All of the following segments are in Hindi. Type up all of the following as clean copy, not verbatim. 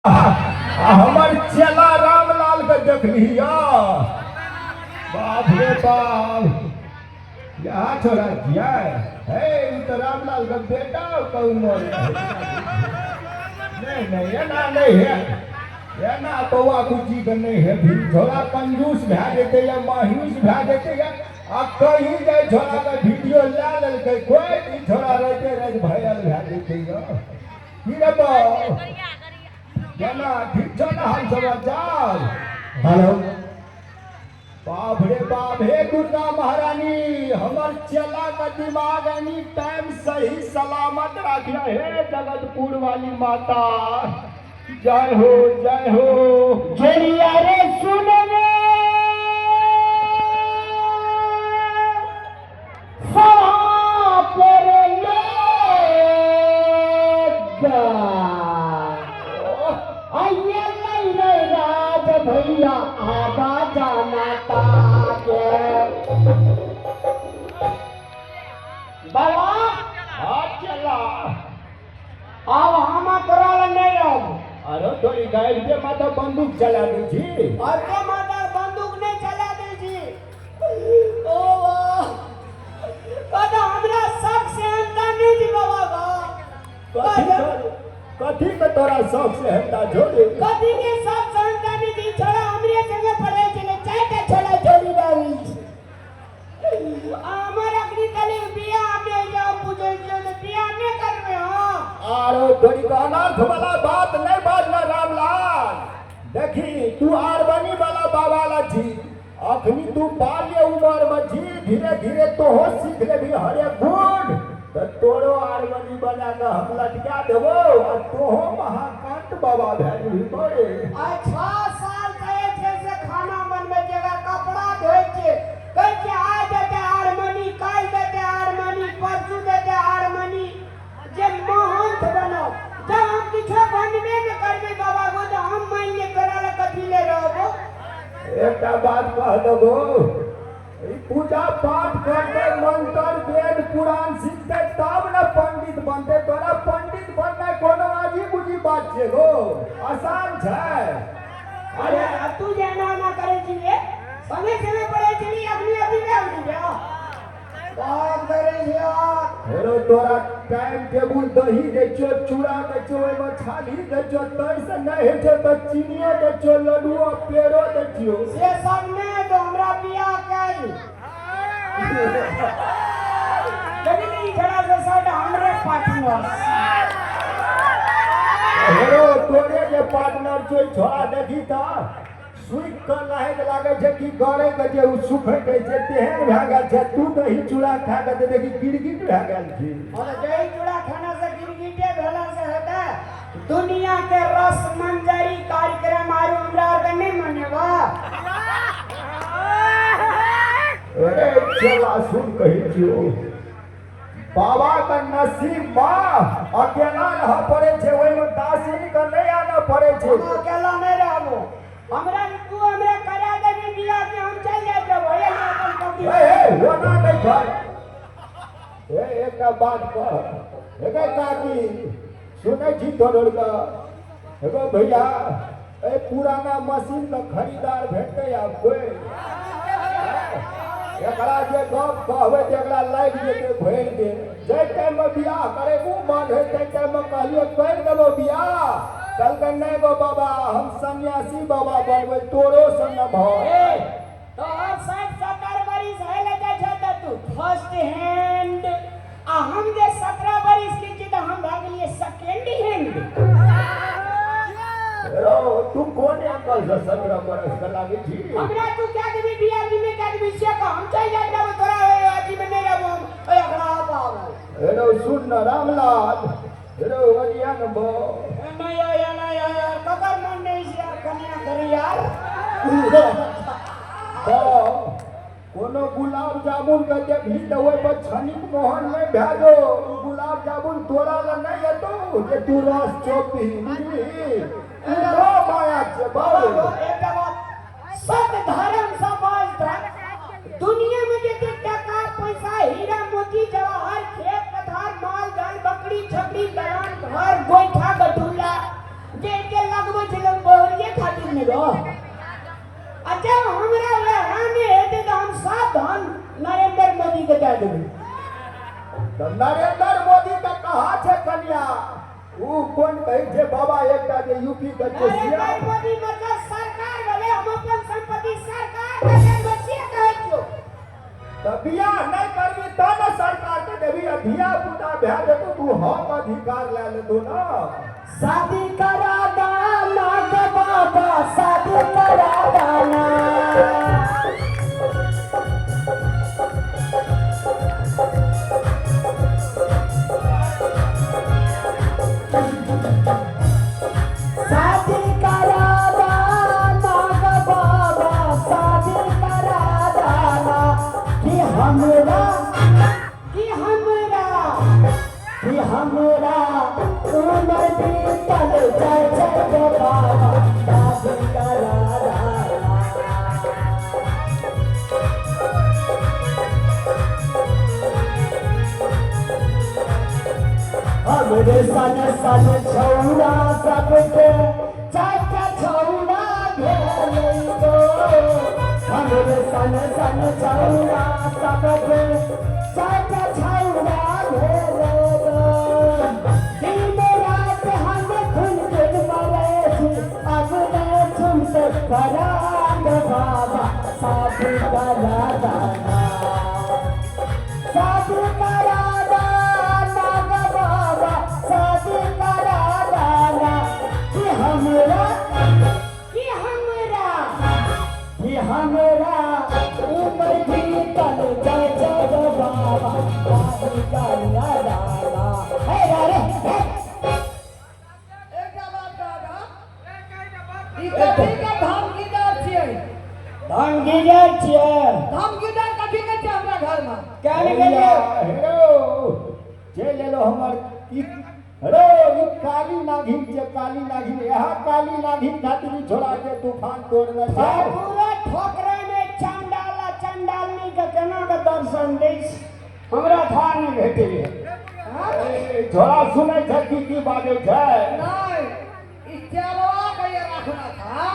हमर चेला रामलाल के देख लिया। बाप रे बाप, यहाँ छोड़ा किया है तो रामलाल का बेटा कहूँ नहीं ये ना नहीं है, ये ना बउआ कुची के नहीं है, भी छोड़ा कंजूस भै जेते या मायूस भै जेते या आ कहीं जाए छोड़ा का वीडियो ला ललकै कोई भी छोड़ा रहते रह भयल भै जेते या की रे बा केना ठीक छ ना हम समाचार। हेलो बाप रे बाप, हे दुर्गा महारानी हमर चेला का दिमाग एनी टाइम सही सलामत रखिया हे जगतपुर वाली माता। जय हो जय हो। जरिया रे सुन रे पर राज भैया आगा जाना ताके बड़ा चला अब हम कराल नहीं अब। अरे थोड़ी गाड़ी के माता बंदूक चला दी थी। अरे माता बंदूक नहीं चला दी थी। ओ वाह हमरा शक से अंता नहीं थी बाबा कथी में तोरा शौक से हटा छोड़ी कथी के सब संता नहीं थी। छोड़ा हमरे संगे पढ़े चले चाहे का छोड़ा छोड़ी बावी हमर अग्नि तले बिया में जाओ पूछे जो बिया नहीं करवे। हां आरो थोड़ी का अनर्थ वाला बात नहीं बाजना रामलाल। देखी तू आरबनी वाला बाबा ला छी, अखनी तू बाल्य उम्र में जी धीरे धीरे तो हो सीख ले भी हरे गुण तो तोरो आरबनी बना के हम लटका देबो और तोहो महाकांत बाबा भैल भी पड़े। 6 साल कहे थे से खाना बनवे जगह कपड़ा धोए के कह के आज देते हारमोनी काल देते हारमोनी परसू देते हारमोनी जे महंत बनो जब हम किछो बनबे न करबे बाबा को तो हम मान ले कराला कथी ले रहबो। एकटा बात कह देबो, पूजा पाठ करते मंत्र वेद पुराण सीखते तब न पंडित बनते। तोरा पंडित बनना कोनो आजी बुझी बात छे गो, आसान छै। अरे तू जाना ना करे छिए संगे संगे पड़े चली अपनी अपनी में जा बात करे छिया। हेरो तोरा टाइम टेबुल दही दे छो, चूड़ा दे छो, एगो छाली दे छो, तई से नहीं है छो तो चीनियो दे छो, लड्डू और पेड़ो दे छो। से सब ने तो हमरा बियाह करी कभी नहीं खड़ा से साथ हमरे पार्टनर। हेरो तोरे जे पार्टनर छो छोड़ा देखी ता सुख कर लाहे लागे छे कि गरे के जे उ सुखै के जे तेहन भ गेल छे। तू दही चूड़ा खा के देखी गिरगिट भ गेल छी। और दही चूड़ा खाना से गिरगिटे भेला से होता दुनिया के रस मंजरी कार्यक्रम आरु हमरा के नहीं मनेबा। अरे चला सुन कही छियो, बाबा का नसीब माँ अकेला रह पड़े छे, ओइ में दासिन के नहीं आना पड़े छे। हम अकेला नहीं रहबो, हमरा तू हमरा करा देबी बियाह के हम चल जाए जब होए ना अपन कभी। ए होना नहीं कर। ए एक बात कह, एके काकी सुनै छी तोर का एगो भैया ए पुराना मशीन का खरीदार भेटते आप कोई एकरा जे गप कहबे जेकरा लाग जेते भर दे। जे टाइम में बियाह करे को मन है ते टाइम में कहलिए कर देबो बियाह। कल के नहीं गो बाबा हम सन्यासी बाबा बनबे तोरो संग भ। तो अब 60-70 बरिस हेले जा छत तू फर्स्ट हैंड आ हम जे 17 बरिस के छी त हम भाग लिए सेकंड हैंड। रो तू कोन अंकल से 17 बरस के लागे छी। हमरा तू क्या देबी बियाह की में क्या देबी से का हम चल जाए जब तोरा अजी में नहीं रहबो ओए अखड़ा पाव। हेलो सुन न रामलाल, हेलो अरिया न बो नहीं यार ककर मन नहीं से यार कन्या करे यार। कोनो गुलाब जामुन के देखली त ओइ पर छनिक मोहन नहीं भेजो। गुलाब जामुन तोरा ल नहीं हेतो जे तू रस चोपी बुझली। ओ माया छे बाबू एक बात सत धर्म समाज धर्म दुनिया में जे टका पैसा हीरा मोती जवाहर खेत पथार माल जाल बकरी छकड़ी दलान घर गोइठा गठुला जे के लगबो मोदी रह। अच्छा हमरा यहाँ में हेते तो हम सब धन नरेंद्र मोदी के दे देबे। तो नरेंद्र मोदी का कहा छे कन्या वो कौन कहे छे बाबा एकटा जे यूपी के छे नरेंद्र मोदी मतलब सरकार वाले हम अपन संपत्ति सरकार के देबे से कहै छो। तो बियाह नहीं करबी त न सरकार के देबी धिया पुता भै जेतो तू हक अधिकार ले लेतो ना। शादी करा दाना ग बाबा शादी करा दाना। शादी करा दाना ग बाबा शादी करा दाना कि हमरा उम्र बीतल जाय ग बाबा शादी करा दाना। हमरे सन सन छौरा सबके चाचा छौरा भेलै गो। हमरे सन सन छौरा सबके चाचा छौरा भेलै गो। दिन रात हम खुन खुन मरै छी अब नै सुनते करांग बाबा शादी करा दाना। शादी करा दाना ग बाबा शादी करा दाना कि हमरा उम्र बीतल जाय ग बाबा शादी करा दाना। हे रे हे एकटा बात दादा ई कथी के धमकीदार छियै। धमकीदार छियै। धमकीदार कथी के छै हमरा घर में। क्या निकलिए हेरो चल लो हमर ई रे ई काली नागिन जे काली नागिन यहाँ काली नागिन खातिर छोड़ा के तूफान तोड़ने छै। पूरा ठोकरे में चंडाला चंडालनी के केना के दर्शन दै हमरा था नहीं भेटैए। छोड़ा सुनै छै की बाजै छै। नहीं ई चलवा के ये रखना था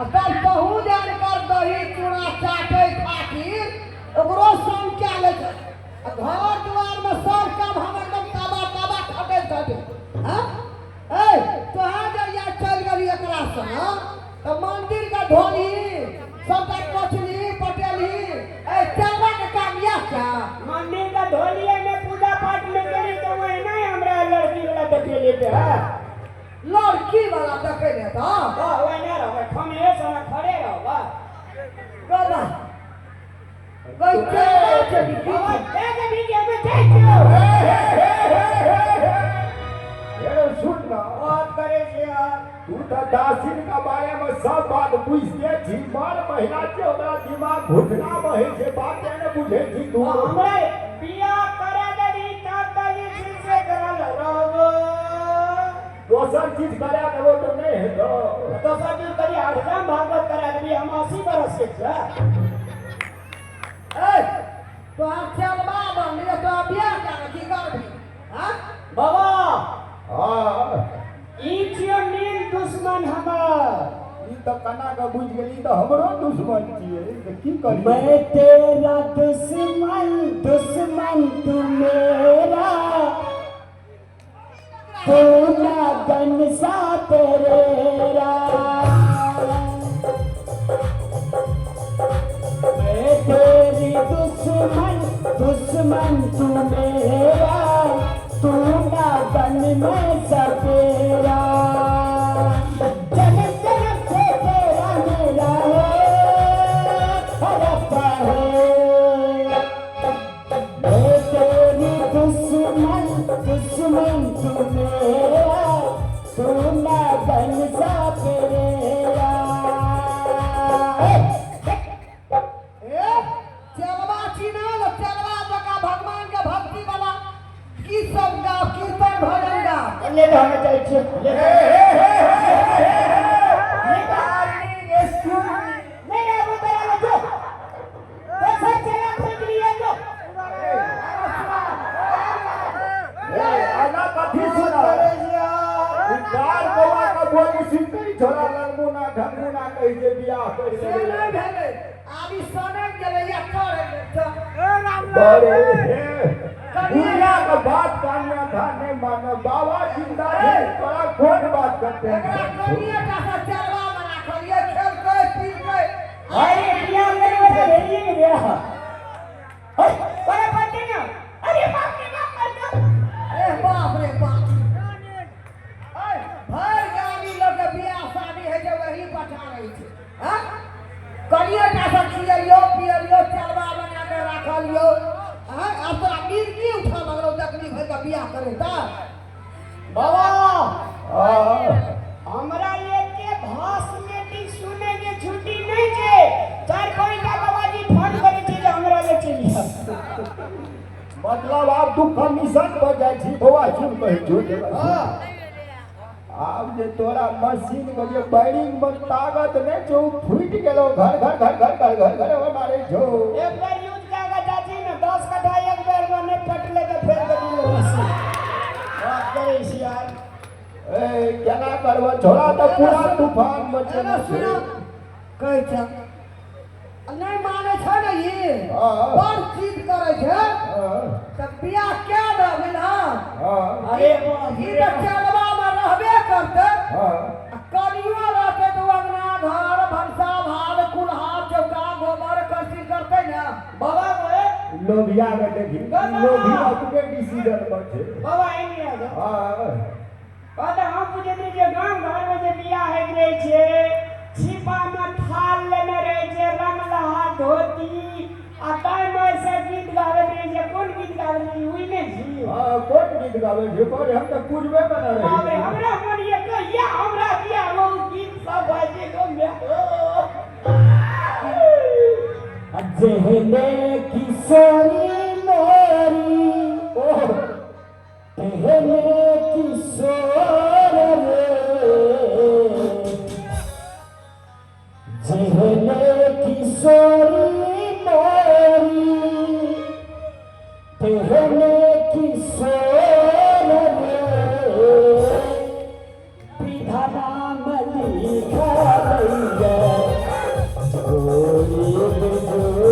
अब बहु जान कर दही चूड़ा चाटे खातिर ओकरो संग क्या ले छै। घर द्वार में सब काम हम एकदम ताबा ताबा खटे खटे। हां ए तोहा जइया चल गेली एकरा संग तो मंदिर का ढोली सबका कोचली पटेली ए चलवा के काम या क्या। मंदिर का ढोलिया में पूजा पाठ में गई तो वही नहीं हमरा लड़की वाला देखे लेते है। लड़की वाला देखे ले तो वही नहीं रहो हम ये समय खड़े रहो बा बाबा कोई चल बाबा देख वीडियो में देखियो। हेरो सुन ना बात करे से यार तू तो दासिन का बारे में सब बात बुझते छी मार महिला के ओकरा दिमाग घुटना बहे छै बात ने बुझे छी तू। हमरा बियाह करे देबी तब तक ये से करल रहो। दोसर चीज करा देबो तो नहीं हेतो। तो सब चीज करी हरदम भागवत करा देबी हम 80 बरस के छै। ए तो आप चलवा बन ले तो बियाह कर की करबी। हां बाबा हां ई छियो मेन दुश्मन हमर। ई तो कना के बुझ गेली तो हमरो दुश्मन छियै तो की करी। मैं तेरा दुश्मन दुश्मन तू मेरा तू लगन सा तेरा। मैं तेरी दुश्मन दुश्मन तू मेरा तू लगन में सपेरा। जन्म जन्म से तेरा मेरा हड़प्पा है। मैं तेरी दुश्मन दुश्मन तू मेरा तू लगन सा तेरा। चलवा चिन्हल चलवा जका भगवान के भक्ति की छोरा लंगुना ढंगुना कहि जे बियाह कर से नहीं भेले आबी सनक गेले या करे बड़े हे दुनिया का बात कान्या था नहीं मानो बाबा जिंदा है बड़ा कौन बात करते एकरा हैं कनिया का सा चलवा बना करिए खेल के पी के अरे बियाह करे वाला भेजिए नहीं दे रहा ओए बड़े पत्ते ना अरे बाप रे बाप कर दो ए बाप रे बाप ए भर गामी लोग के बियाह शादी है जो वही बता रही थी हां कनिया का सा खियरियो पियरियो चलवा बना के रखलियो हां अब तो मिर्गी उठा लगलो तकलीफ है का बियाह करे ता बाबा हाँ हमरा लेके भास मीटिंग सुने के छुट्टी नहीं छे चार कोई का बाबाजी फोन करे छे जे हमरा ले चलिया मतलब आप तू कमीशन पर जाय छी बौआ सुन कहि झूठ हां आब जे तोरा मशीन में जे वायरिंग में ताकत नहीं जो फूट गेलो घर घर घर घर घर घर घर में मारे जो एक बार यूज करेगा चाची ने 10 कट्ठा एक बार में नहीं फटले तो फिर कभी मशीन बात करे छी यार ए केना करबो छोड़ा तो पूरा तूफान मचे चलो सुनो कह छ नहीं माने छ ना ये हाँ। बड़ चीज करे छ हां तब बियाह क्या दबिल हां हां अरे बाप ई रे तो चलवा में रहबे करते हां कनियो रहते तो अंगना घर भंसा भाड़ कुल्हा चौका गोबर करती करते ना बाबा को लोभिया के देखी लोभिया अपने डिसीजन पर छे बाबा आई नहीं आ हां पता हम पूछे थे जे गांव घर में जे बियाह है रहे छे छिपा में थाल लेने रहे छे रंगलहा धोती आ ताई में से गीत गावे रहे छे कौन गीत गावे रहे हुई ने जी हां कोन गीत गावे जे पर हम तो पूछबे बना अबे रहे हमरा मन ये कहिया हमरा दिया वो गीत सब बाजे गो में अजहले किशोरी मोरी ओह पहले किशोर रे जहले किशोरी मोरी पहले किशोर रे विधाना मली खालैया गोरी बिजोर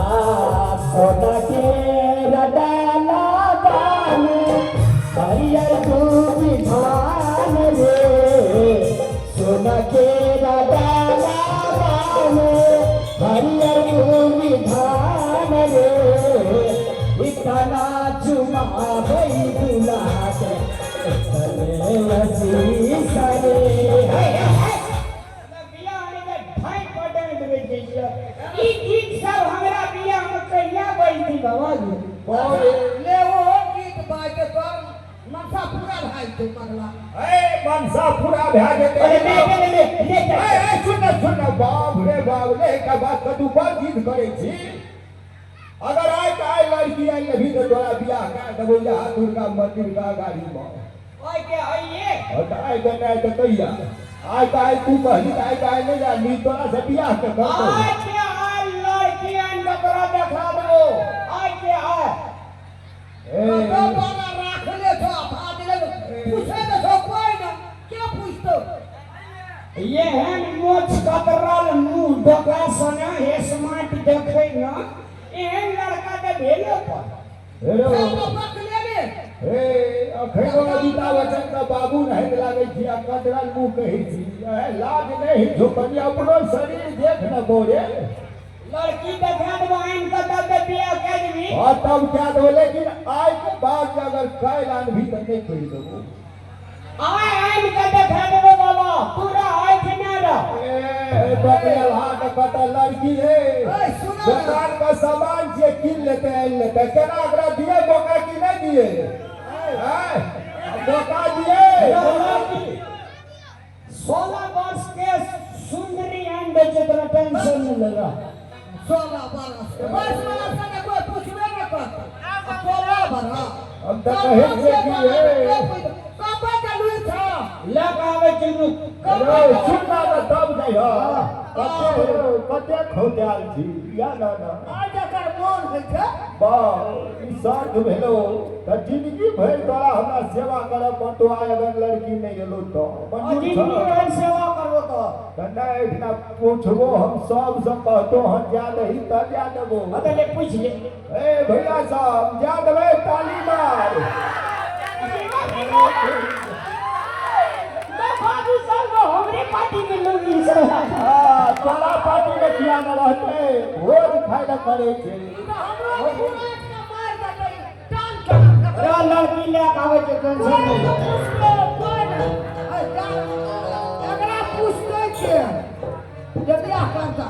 सोना के रडाला बाने हरियर दूबी धान रे सोना के रडाला बाने हरियर दूबी धान रे इतना चुमा गई दुलाते इतने हसी सरे बिया आने के ढाई पटन देवे जइया ई गीत सब हमरा बिया में कहिया बजती बाबा और ले वो गीत बाय के कर नशा पूरा भाई तो पगला ए मनसा पूरा भा जेते अरे ले ए सुन सुन बाप रे बाप रे का बात तू बड़ गीत करे छी अगर आय काय लड़की आई अभी तो तोरा बियाह का देबो या दुर्गा मंदिर का गाड़ी में ओए के आइए हटाए के नहीं तो कहिया आय काय तू कहली आय काय नहीं जानी तोरा से बियाह के कर आय के आय लड़की आन का तोरा देखा दो आय के आय तो ए बाबा राख ले तो फादले पूछे तो कोई ना क्या पूछतो ये है मोच कतरल मुंह डका सना हे स्मार्ट देखे ना एहन लड़का के भेलो पर हेलो तो पक ले ले ए अखैनो अमिताभ बच्चन का बाबू नहीं लागे छी आ कतरल मुंह कहि छी लाज नहीं झोकनी अपनो शरीर देख न बोरे लड़की देखा दो आइन का तब के बियाह कर दी और तब क्या दो लेकिन आज के बाद अगर कैलान भी तो नहीं कोई दो आय आइन का देखा दो बाबा पूरा आय के ना रह ए बकरिया हाथ कटा लड़की है ए सुनो दुकान का सामान से किन लेते हैं लेते केना अगरा दिए बोका की नहीं दिए हैं बोका दिए 16 वर्ष के सुंदरी आइन बेचे तो टेंशन नहीं लेगा 16 बरस वाला से कोई पूछबे न कर 16 बरस अब तक कहे कि है कब का लुई था लेके आवे छी रुक। अरे सुनना तो तब जाइयो कते खोटाल छी या ना आ जकर मोन होइ छै बा ई साथ भेलो त जिंदगी भर तोरा हमरा सेवा करब पड़तो अगर लड़की नहीं एलो तो मंजूर जिंदगी छ भर सेवा करबो तो कन्ना इतना पूछबो हम सब से कहतो हम जा दही त जा देबो अतले पूछ ले। ए भैया साहब जा देबे ताली मार मैं बाबू साहब वो हमरे पार्टी के लोग ही सब। हां तोरा पार्टी में किया न रहते भोज खाए ल करे छे हमरो घुमा के मार देतै टान के अरे लड़की लेके आवे के टेंशन नहीं। एकरा पूछते छियै जे बियाह करता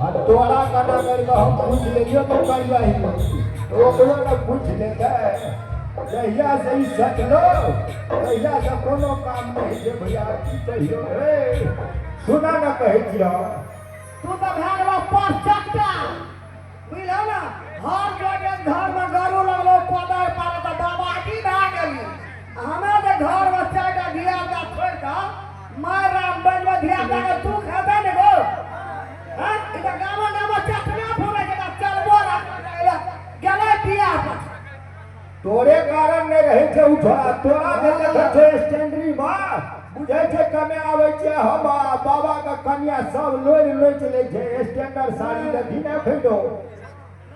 आ तोरा कना करके हम पूछ लेलियो तो करिया ही ओकरो न पूछ लेते जहिया से ही सकलो तहिया से कोनो काम नहीं जे भैया की कहियो रे सुना न कहै छियो तू तो भए गेलो परचट्टा बुझलो ना हर जगह घर में गरू लगलो कोदर पाले तो बाबाजी भए गेली हमे जे घर में चारिटा धिया पुता छोड़ के मार राम बन में धिया पुता के तू खेते ने गो हां ई तो गाम चटना फूले के चलबो गेले बियाह पर तोरे कारण नहीं रहे छे उठा तोरा देले छे स्टैंडरी बा बुझे छे कमे आवे छे हम बाबा का कन्या सब लोच ले छे स्टैंडर्ड साड़ी दे दिने फेडो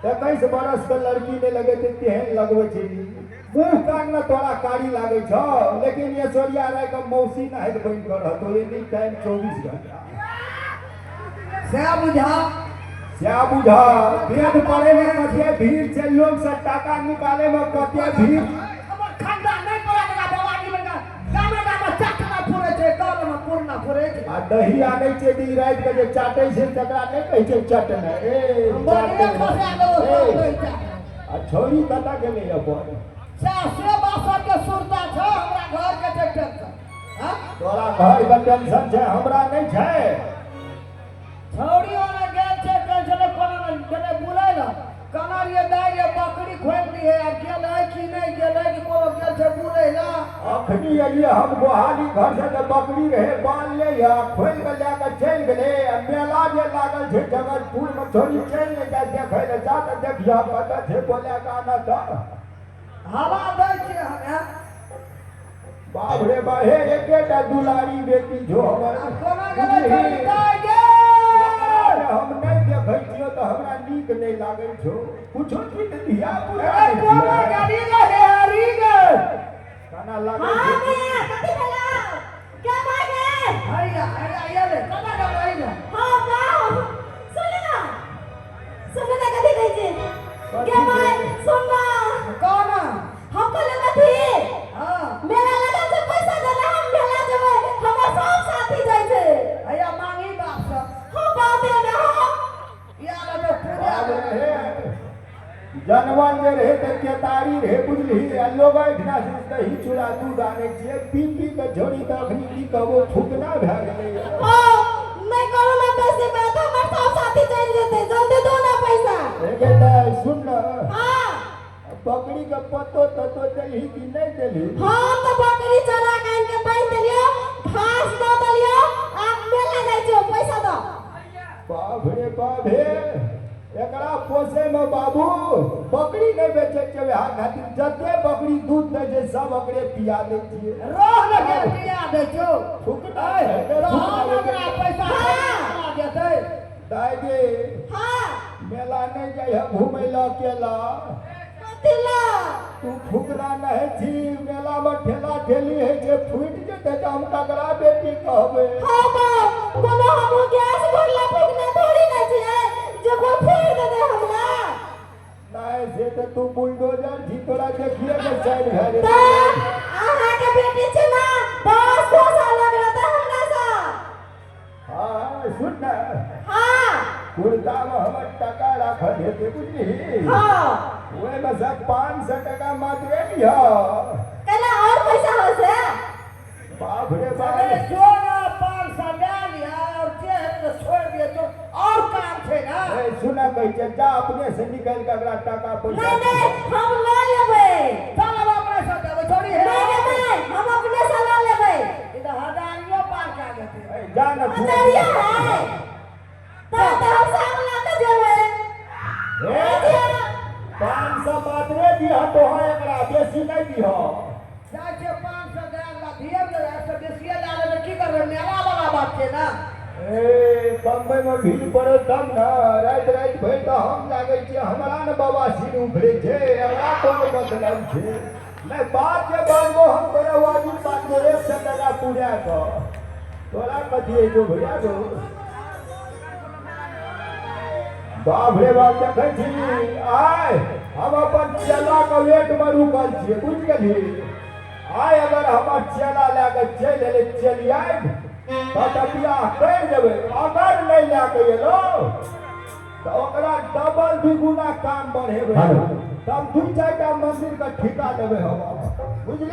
21 बरस के लड़की ने लगे थे तेहन लगवे छे मुंह कान न तोरा कारी लागे छो लेकिन ये सोरिया रे के मौसी ना है बन कर तो एनी टाइम 24 घंटा से बुझा क्या बुझा भेद पड़े में कते भीड़ से लोग से टाका निकाले में कते भीड़ हमर खानदान नहीं पड़ा लगा बाबाजी में गाम चटना फूले छे गाम में पूर्णा फूले छे आ दही आनै छे दी रात के जे चाटै छे तकरा नहीं कहै छे चटना ए बोले खसा दो आ छोरी कता गेलै अपन से बासर के सुरता छ हमरा घर के ट्रैक्टर छ हां तोरा घर के टेंशन छे हमरा नहीं छे छौड़ी वाला गेल छे टेंशन कोनो नहीं गेले बुलाइला कनारिए दाइए बकरी खोल दी है अब गेलै कि नहीं गेलै कि कोनो गेल छे बुलाइला अखनी एलिए हम गोहाली घर से जे बकरी रहे बांध ले या खोल के लेके चल गेले आ मेला जे लागल छे जगतपुर में छोरी चल ले जा देखै ले जा त देखिया कत छे बोले का ना त हवा दै छे हमे बाप रे बा हे एकेटा दुलारी बेटी जो हमर कोना गेलै छोड़ी दाइ गे हम नहीं देखै छियो त हमरा नीक नहीं लागै छो कुछो की त धिया पुता ए कोना गाड़ी गे हरी गे खाना लागै हाँ छे मैं कथी भेला क्या बात है हैया ये ले कना गेलै ने हाँ वाह सुन ना कथी कहै छै क्या बात सुन ना कोना हमको लगा थी हां मेरा लगा से पैसा देना हम मेला जेबै हमर सब साथी जाय छै हैया मांगी बाप से हम बात दे ना या ले पूजा जनवन जे रहे त केतारी रहे बुझली आ लोग इतना से दही चूड़ा दूध आने छे पी के झोरी त अखनी की कहबो फुकना भए गेलै हाँ मैं करू ना पैसे में तो हमर सब साथी चल जेते जल्दी दो ना पैसा एगे त सुन न हाँ बकरी के पत्तो ततो देली कि नहीं देली हाँ तो बकरी चरा के इनके बांध देलियो घास दो देलियो आप मेला जाय छो पैसा दो बाप रे बाप हे एकरा पोसे में बाबू बकरी नहीं बेचे के हाथ खातिर जते बकरी दूध दे जे सब एकरे पिया दे छिए रोह लगे दिया दे छो फुकना है रोह हमरा पैसा हाँ। देतै दाई गे हाँ मेला नहीं जाय घूमै ल अकेला तिला तू फुकना नहीं छी मेला में ठेला ठेली है जे फूट जेते त हम ककरा बेटी कहबे हाँ बा कोनो हम गैस भरला फूकना थोड़ी ना छै जो को फोड़ दे दे हमरा नहीं से तो तू बुलडोजर जी तोरा देखिए के साइड घर ता आहा के बेटी छै ना 10 पैसा लग रहा था हमरा सा हाँ सुन ना हाँ कुर्ता में हमर टका राखल हेते बुझली हाँ ओए में से 500 टका मात्र लिया कला और पैसा हो से बाप रे अरे बाप सोना 500 ले लिया और चेहरे तो छोड़ दिए तो और काम थे ना ए सुना कहि छै जा अपने से निकल के अगला टका पैसा नहीं हम ले लेबै चल अब अपने साथ जाओ छोड़ी है नहीं हम अपने से ले लेबै इधर देते जा ना तू नरिया है तो हम सब लाते जेबे हे 500 मात्रे दिया तो है एकरा बेसी नहीं दिया जाय के 500 देला दिए जे 100 बेसिए डाले में की करबे मेला वाला बात छै ना ए बम्बई में भीड़ पड़े तब ना रात रात भर तो हम जागे छे हमरा न बाबा सिर उभरे छे हमरा कोनो मतलब छे नहीं बात के बाद वो हम तोरा वाजिब बात में 100 टका पूरा को तोरा कथी है जो भैया जो बाप रे बाप देखै छी आय हम अपन चला के वेट में रुकल छिए बुझ गेली आय अगर हमर चला लाके चल एले चलिए तो बियाह कर देबै अगर नहीं लाके एलो तो ओकरा डबल दुगुना काम बढ़ेबै तब 2-4 टा मंदिर का ठिका देबै हम बुझलिए।